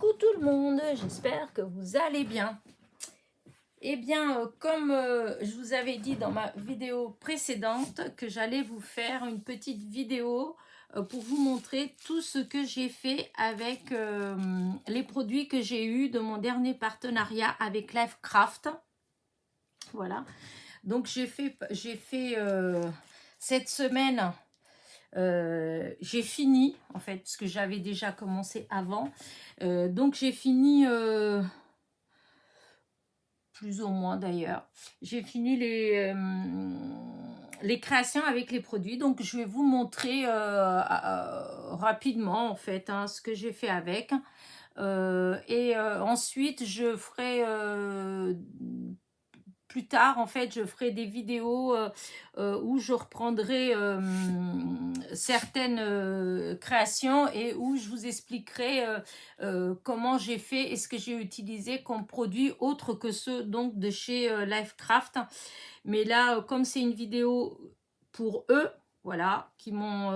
Coucou tout le monde, j'espère que vous allez bien. Eh bien, comme je vous avais dit dans ma vidéo précédente que j'allais vous faire une petite vidéo pour vous montrer tout ce que j'ai fait avec les produits que j'ai eus de mon dernier partenariat avec Livecraft. Voilà, donc j'ai fait cette semaine, j'ai fini en fait, parce que j'avais déjà commencé avant. Donc j'ai fini... plus ou moins d'ailleurs. J'ai fini les créations avec les produits. Donc, je vais vous montrer rapidement, en fait, hein, ce que j'ai fait avec. Ensuite, je ferai... plus tard, en fait, je ferai des vidéos où je reprendrai certaines créations et où je vous expliquerai comment j'ai fait et ce que j'ai utilisé comme produit autre que ceux donc de chez Livecraft. Mais là, comme c'est une vidéo pour eux, voilà, qui m'ont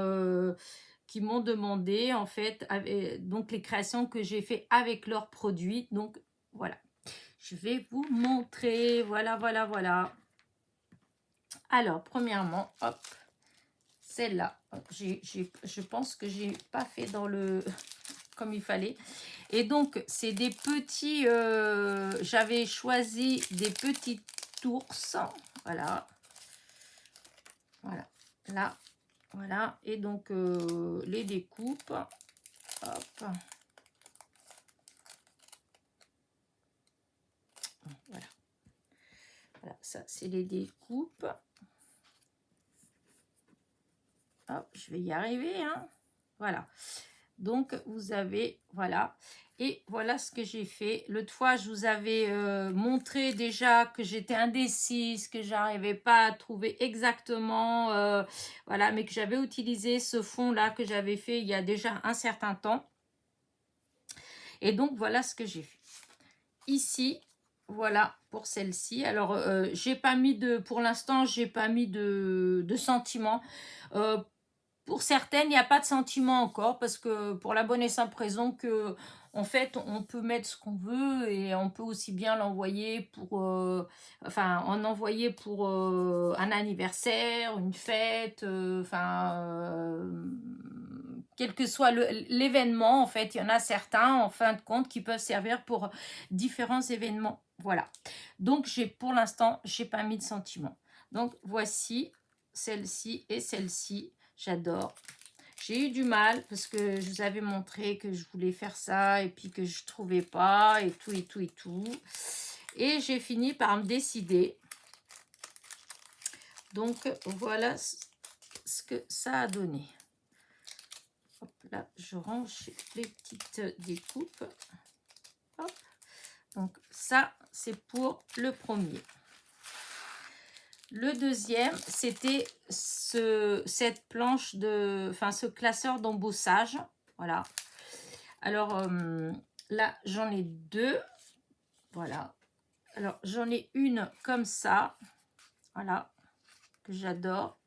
demandé en fait donc les créations que j'ai fait avec leurs produits. Donc voilà. Je vais vous montrer, voilà. Alors, premièrement, hop, celle-là, je pense que j'ai pas fait dans le comme il fallait. Et donc, c'est des petits, j'avais choisi des petits ours, voilà, là, voilà. Et donc, les découpes, hop, voilà, ça, c'est les découpes. Hop, je vais y arriver, hein. Voilà. Donc, vous avez, voilà. Et voilà ce que j'ai fait. L'autre fois, je vous avais montré déjà que j'étais indécise, que j'arrivais pas à trouver exactement, voilà, mais que j'avais utilisé ce fond-là que j'avais fait il y a déjà un certain temps. Et donc, voilà ce que j'ai fait. Ici, voilà pour celle-ci. Alors, j'ai pas mis de, pour l'instant, j'ai pas mis de sentiment. Pour certaines, il n'y a pas de sentiment encore parce que pour la bonne et simple raison que en fait, on peut mettre ce qu'on veut et on peut aussi bien l'envoyer pour, en envoyer pour un anniversaire, une fête, quel que soit l'événement. En fait, il y en a certains, en fin de compte, qui peuvent servir pour différents événements. Voilà. Donc, pour l'instant, j'ai pas mis de sentiment. Donc, voici celle-ci et celle-ci. J'adore. J'ai eu du mal parce que je vous avais montré que je voulais faire ça et puis que je trouvais pas et tout. Et j'ai fini par me décider. Donc, voilà ce que ça a donné. Hop, là, je range les petites découpes. Hop. Donc, ça, c'est pour le premier. Le deuxième, c'était cette planche ce classeur d'embossage. Voilà. Alors, là, j'en ai deux. Voilà. Alors, j'en ai une comme ça. Voilà. Que j'adore.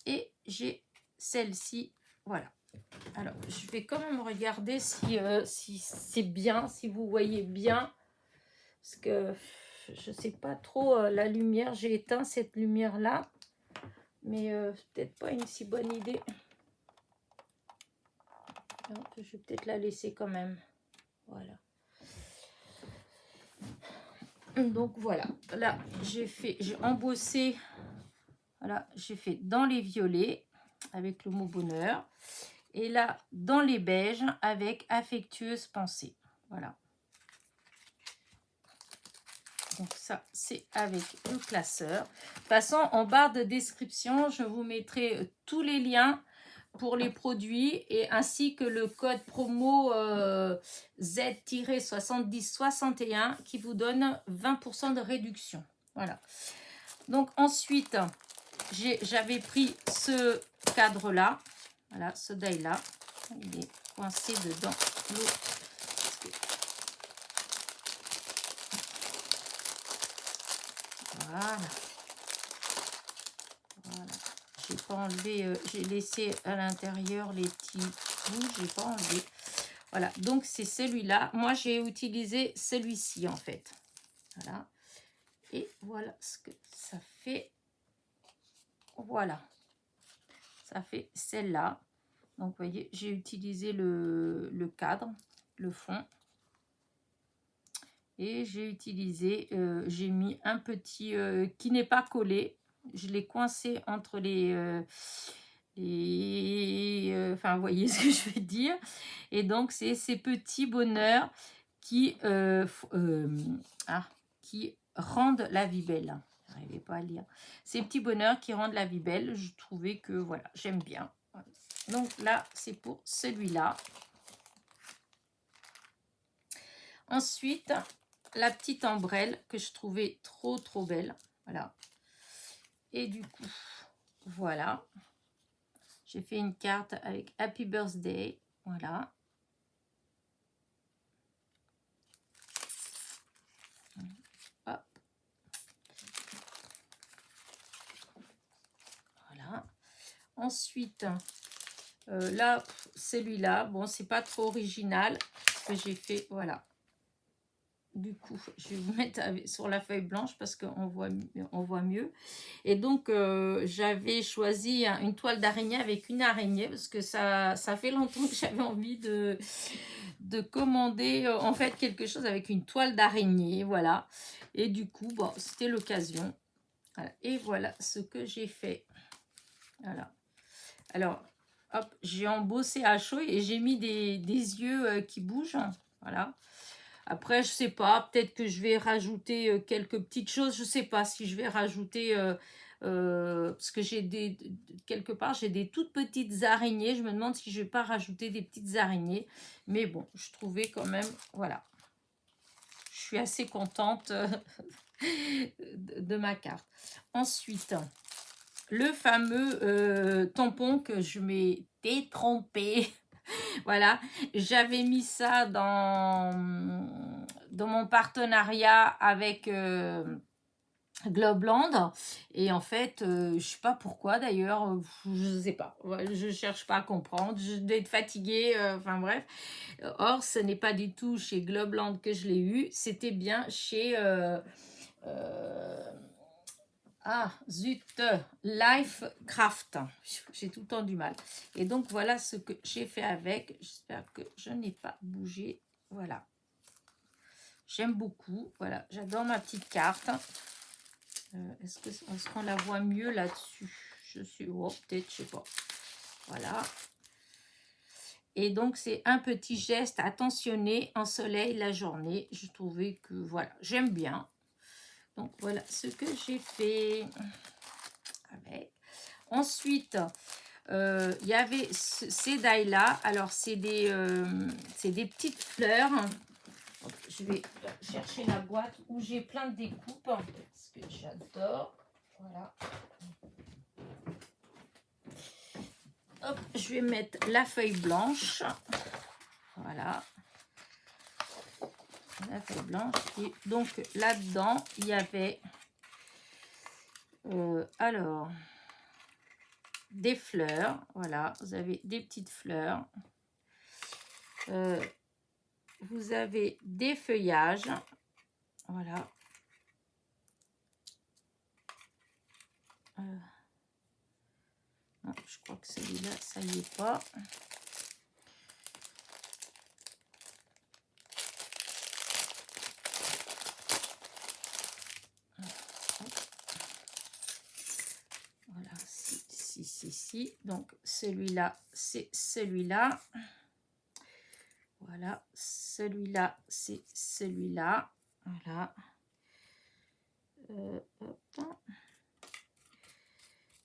Et j'ai celle-ci. Voilà. Alors, je vais quand même regarder si c'est bien, si vous voyez bien. Parce que je ne sais pas trop la lumière. J'ai éteint cette lumière-là. Mais c'est peut-être pas une si bonne idée. Non, je vais peut-être la laisser quand même. Voilà. Donc voilà. Là, j'ai embossé. Voilà, j'ai fait dans les violets avec le mot bonheur. Et là, dans les beiges avec affectueuse pensée. Voilà. Donc ça, c'est avec le classeur. De toute façon, en barre de description, je vous mettrai tous les liens pour les produits et ainsi que le code promo Z-7061 qui vous donne 20% de réduction. Voilà. Donc ensuite, j'avais pris ce cadre-là. Voilà, ce die-là. Il est coincé dedans. Voilà. J'ai pas enlevé, j'ai laissé à l'intérieur les petits bouts, j'ai pas enlevé. Voilà, donc c'est celui-là. Moi, j'ai utilisé celui-ci, en fait. Voilà. Et voilà ce que ça fait. Voilà. Ça fait celle-là. Donc, vous voyez, j'ai utilisé le cadre, le fond. Et j'ai utilisé, j'ai mis un petit qui n'est pas collé. Je l'ai coincé entre enfin, vous voyez ce que je veux dire. Et donc, c'est ces petits bonheurs qui, qui rendent la vie belle. Je n'arrivais pas à lire. Ces petits bonheurs qui rendent la vie belle, je trouvais que, voilà, j'aime bien. Voilà. Donc là, c'est pour celui-là. Ensuite, la petite ombrelle que je trouvais trop belle. Voilà. Et du coup, voilà. J'ai fait une carte avec Happy Birthday. Voilà. Hop. Voilà. Ensuite, là, celui-là, bon, c'est pas trop original. Que j'ai fait, voilà. Du coup, je vais vous mettre sur la feuille blanche parce qu'on voit mieux. Et donc, j'avais choisi une toile d'araignée avec une araignée parce que ça fait longtemps que j'avais envie de commander en fait quelque chose avec une toile d'araignée. Voilà. Et du coup, bon, c'était l'occasion. Voilà. Et voilà ce que j'ai fait. Voilà. Alors, hop, j'ai embossé à chaud et j'ai mis des yeux qui bougent. Voilà. Après, je sais pas, peut-être que je vais rajouter quelques petites choses. Je sais pas si je vais rajouter, parce que quelque part, j'ai des toutes petites araignées. Je me demande si je vais pas rajouter des petites araignées. Mais bon, je trouvais quand même, voilà. Je suis assez contente de ma carte. Ensuite, le fameux tampon que je m'étais trompée. Voilà, j'avais mis ça dans mon partenariat avec Globland. Et en fait, je sais pas pourquoi d'ailleurs, je sais pas. Ouais, je cherche pas à comprendre. Je dois être fatiguée, enfin bref. Or, ce n'est pas du tout chez Globland que je l'ai eu. C'était bien chez... ah, zut, Lifecraft. J'ai tout le temps du mal. Et donc, voilà ce que j'ai fait avec. J'espère que je n'ai pas bougé. Voilà. J'aime beaucoup. Voilà, j'adore ma petite carte. Est-ce qu'on la voit mieux là-dessus? Je suis... Oh, peut-être, je sais pas. Voilà. Et donc, c'est un petit geste attentionné en soleil la journée. Je trouvais que, voilà, j'aime bien. Donc, voilà ce que j'ai fait avec. Ensuite, il y avait ces dailles-là. Alors, c'est des petites fleurs. Donc, je vais chercher la boîte où j'ai plein de découpes. Parce que j'adore. Voilà. Hop, je vais mettre la feuille blanche. Voilà. La feuille blanche. Et donc, là-dedans, il y avait... alors... des fleurs, voilà, vous avez des petites fleurs, vous avez des feuillages, voilà, non, je crois que celui-là, ça y est pas, voilà, si, donc celui-là, c'est celui-là, voilà, celui-là, c'est celui-là, voilà, hop.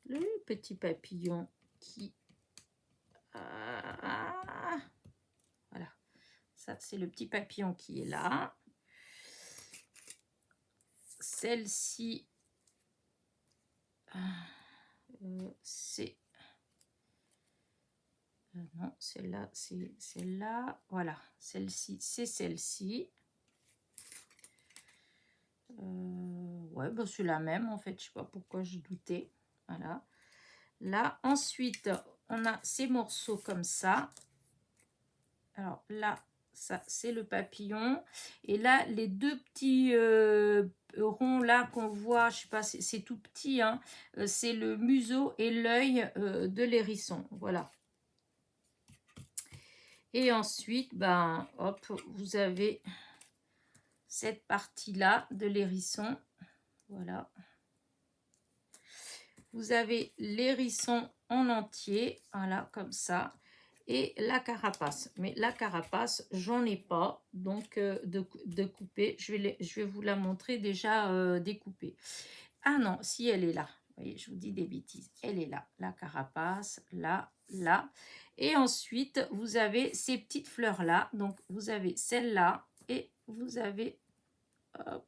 Le petit papillon qui... voilà, ça c'est le petit papillon qui est là. Celle-ci, c'est... non, celle-là, c'est celle-là. Voilà, celle-ci, c'est celle-ci. Ouais, bah, c'est la même en fait. Je sais pas pourquoi je doutais. Voilà. Là, ensuite, on a ces morceaux comme ça. Alors là, ça c'est le papillon. Et là, les deux petits ronds là qu'on voit, je sais pas, c'est tout petit, hein, c'est le museau et l'œil de l'hérisson. Voilà. Et ensuite, ben, hop, vous avez cette partie-là de l'hérisson. Voilà. Vous avez l'hérisson en entier, voilà, comme ça. Et la carapace. Mais la carapace, j'en ai pas, donc de couper. Je vais vous la montrer déjà découpée. Ah non, si elle est là. Vous voyez, je vous dis des bêtises. Elle est là, la carapace, là, là. Et ensuite, vous avez ces petites fleurs-là. Donc, vous avez celle-là et vous avez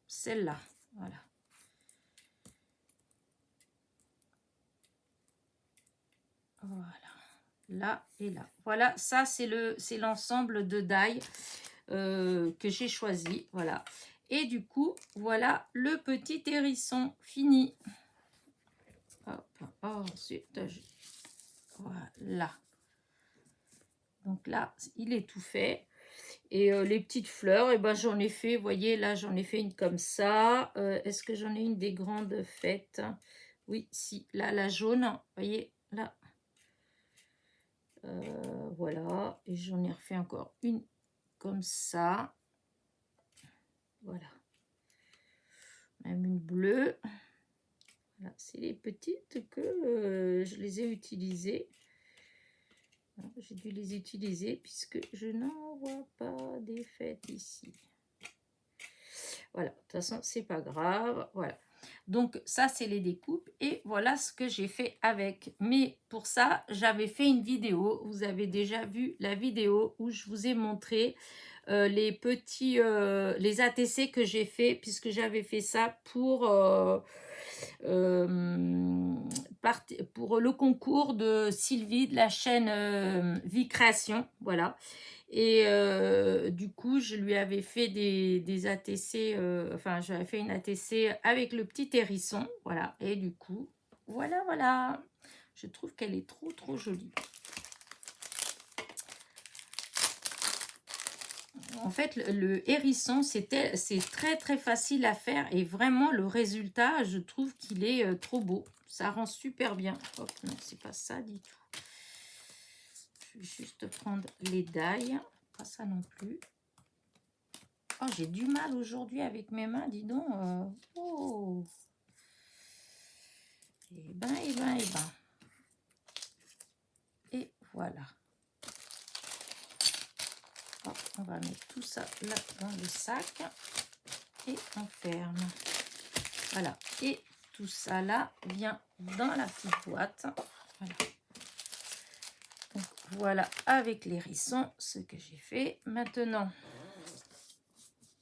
celle-là. Voilà. Voilà. Là et là. Voilà, ça, c'est l'ensemble de die que j'ai choisi. Voilà. Et du coup, voilà le petit hérisson fini. Hop. Ensuite, voilà. Donc là, il est tout fait. Et les petites fleurs, et ben j'en ai fait, vous voyez, là, j'en ai fait une comme ça. Est-ce que j'en ai une des grandes faites? Oui, si. Là, la jaune, vous voyez, là. Voilà. Et j'en ai refait encore une comme ça. Voilà. Même une bleue. Voilà, c'est les petites que je les ai utilisées. J'ai dû les utiliser puisque je n'en vois pas des fêtes ici. Voilà, de toute façon, c'est pas grave. Voilà. Donc, ça, c'est les découpes. Et voilà ce que j'ai fait avec. Mais pour ça, j'avais fait une vidéo. Vous avez déjà vu la vidéo où je vous ai montré les petits, les ATC que j'ai fait, puisque j'avais fait ça pour le concours de Sylvie de la chaîne Vie Création. Voilà. Et du coup, je lui avais fait des ATC, enfin, j'avais fait une ATC avec le petit hérisson. Voilà. Et du coup, voilà, voilà. Je trouve qu'elle est trop, trop jolie. En fait, le hérisson, c'est très, très facile à faire. Et vraiment, le résultat, je trouve qu'il est trop beau. Ça rend super bien. Hop, non, c'est pas ça du tout. Je vais juste prendre les dailles. Pas ça non plus. Oh, j'ai du mal aujourd'hui avec mes mains, dis donc. Oh. Et ben, et ben, et ben. Et voilà. Hop, on va mettre tout ça là dans le sac. Et on ferme. Voilà. Et tout ça là vient dans la petite boîte. Voilà. Donc, voilà avec les hérissons ce que j'ai fait. Maintenant,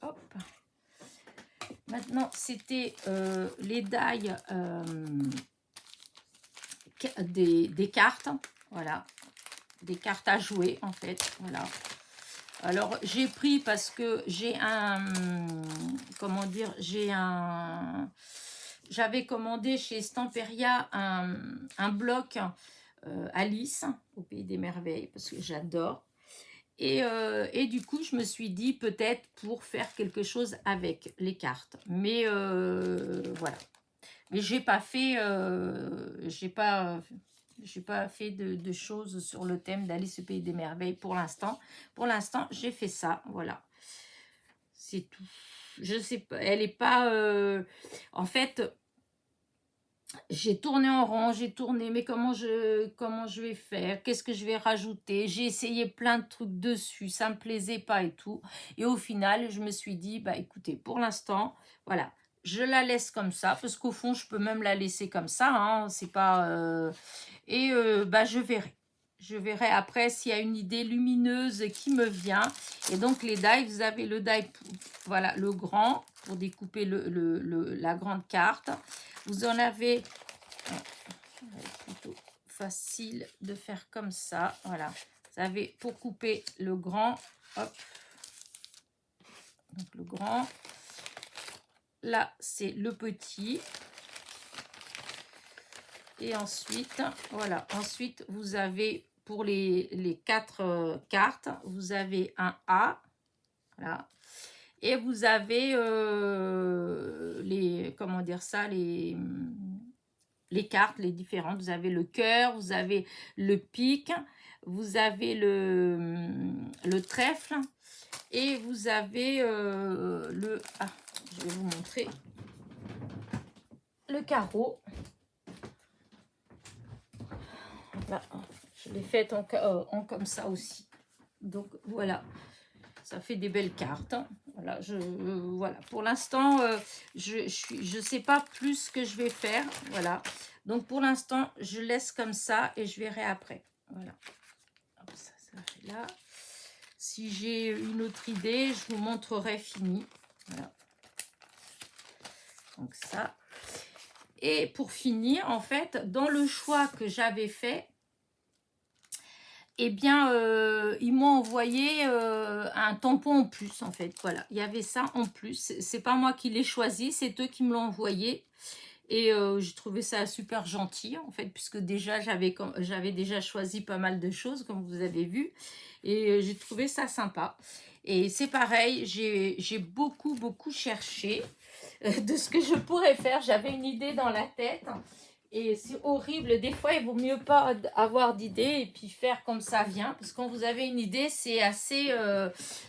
hop. Maintenant, c'était les dailles des cartes. Voilà. Des cartes à jouer, en fait. Voilà. Alors, j'ai pris parce que j'ai un... Comment dire? J'avais commandé chez Stamperia un bloc Alice au Pays des Merveilles parce que j'adore. Et du coup, je me suis dit peut-être pour faire quelque chose avec les cartes. Mais voilà. Mais j'ai pas fait, j'ai pas fait de choses sur le thème d'Alice au Pays des Merveilles pour l'instant. Pour l'instant, j'ai fait ça, voilà. C'est tout. Je sais pas, elle est pas... En fait, j'ai tourné en rond, j'ai tourné, mais comment je vais faire? Qu'est-ce que je vais rajouter? J'ai essayé plein de trucs dessus, ça me plaisait pas et tout. Et au final, je me suis dit, bah écoutez, pour l'instant, voilà, je la laisse comme ça, parce qu'au fond, je peux même la laisser comme ça, hein, c'est pas... bah je verrai. Je verrai après s'il y a une idée lumineuse qui me vient. Et donc, les die, vous avez le die, voilà, le grand, pour découper la grande carte. Vous en avez, plutôt facile de faire comme ça. Voilà. Vous avez pour couper le grand, hop. Donc, le grand. Là, c'est le petit. Et ensuite, voilà. Ensuite, vous avez pour les 4 cartes, vous avez un A, voilà. Et vous avez les, comment dire ça, les cartes, les différentes. Vous avez le cœur, vous avez le pic, vous avez le trèfle et vous avez je vais vous montrer le carreau. Là, je l'ai faite en comme ça aussi. Donc voilà, ça fait des belles cartes. Voilà, voilà. Pour l'instant, je sais pas plus ce que je vais faire. Voilà. Donc pour l'instant, je laisse comme ça et je verrai après. Voilà. Hop, ça fait là. Si j'ai une autre idée, je vous montrerai fini. Voilà. Donc ça. Et pour finir, en fait, dans le choix que j'avais fait, eh bien, ils m'ont envoyé un tampon en plus, en fait. Voilà, il y avait ça en plus. C'est pas moi qui l'ai choisi, c'est eux qui me l'ont envoyé. Et j'ai trouvé ça super gentil, en fait, puisque déjà, j'avais déjà choisi pas mal de choses, comme vous avez vu. Et j'ai trouvé ça sympa. Et c'est pareil, j'ai beaucoup, beaucoup cherché de ce que je pourrais faire. J'avais une idée dans la tête. Et c'est horrible, des fois il vaut mieux pas avoir d'idée et puis faire comme ça vient, parce que quand vous avez une idée, c'est assez,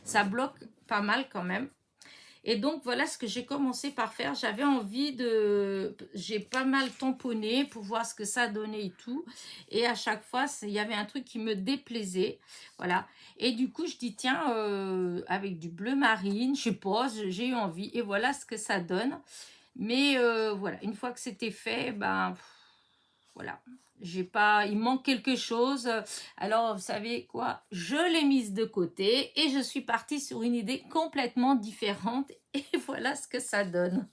ça bloque pas mal quand même. Et donc voilà ce que j'ai commencé par faire. J'avais envie j'ai pas mal tamponné pour voir ce que ça donnait et tout. Et à chaque fois, il y avait un truc qui me déplaisait, voilà. Et du coup, je dis tiens, avec du bleu marine, je sais pas, j'ai eu envie. Et voilà ce que ça donne. Mais voilà, une fois que c'était fait, ben voilà, il manque quelque chose. Alors, vous savez quoi? Je l'ai mise de côté et je suis partie sur une idée complètement différente. Et voilà ce que ça donne.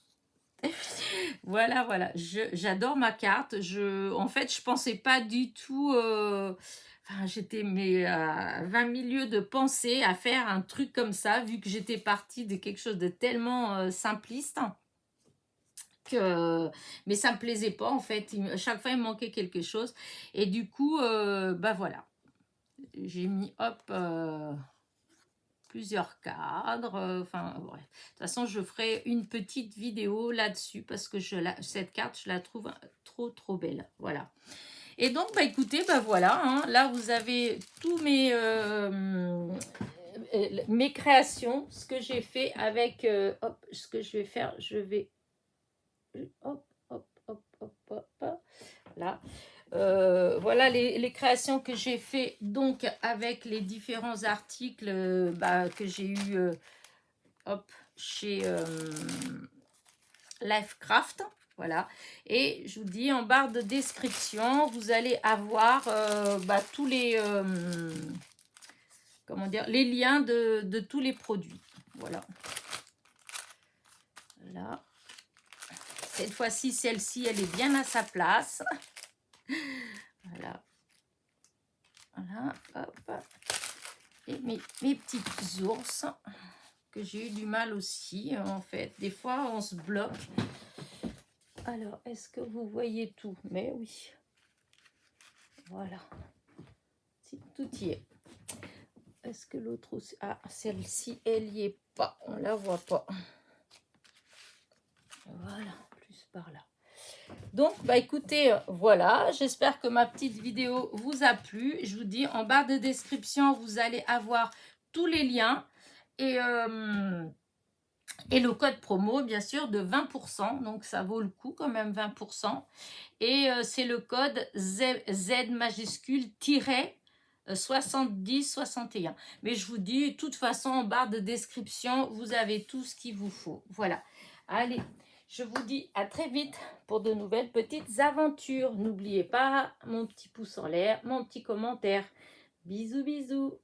Voilà, voilà. J'adore ma carte. En fait, je pensais pas du tout... Enfin, j'étais à 20 milieux de penser à faire un truc comme ça, vu que j'étais partie de quelque chose de tellement simpliste. Mais ça me plaisait pas en fait, chaque fois il me manquait quelque chose et du coup bah voilà, j'ai mis hop plusieurs cadres, enfin bref. De toute façon je ferai une petite vidéo là-dessus parce que cette carte je la trouve trop belle, voilà. Et donc bah écoutez, bah voilà, hein, là vous avez tous mes créations, ce que j'ai fait avec hop, ce que je vais faire, je vais hop, hop. Là. Voilà les créations que j'ai fait donc avec les différents articles que j'ai eu hop, chez Lifecraft. Voilà. Et je vous dis, en barre de description, vous allez avoir tous les comment dire, les liens de tous les produits. Voilà. Là. Cette fois-ci, celle-ci, elle est bien à sa place. Voilà. Voilà, hop. Et mes petits ours que j'ai eu du mal aussi, en fait. Des fois, on se bloque. Alors, est-ce que vous voyez tout? Mais oui. Voilà. Si, tout y est. Est-ce que l'autre aussi? Ah, celle-ci, elle n'y est pas. On la voit pas. Voilà, plus par là. Donc, bah écoutez, voilà, j'espère que ma petite vidéo vous a plu. Je vous dis, en barre de description, vous allez avoir tous les liens et le code promo, bien sûr, de 20%. Donc, ça vaut le coup quand même, 20%. Et c'est le code Z majuscule 7061. Mais je vous dis, de toute façon, en barre de description, vous avez tout ce qu'il vous faut. Voilà. Allez. Je vous dis à très vite pour de nouvelles petites aventures. N'oubliez pas mon petit pouce en l'air, mon petit commentaire. Bisous, bisous.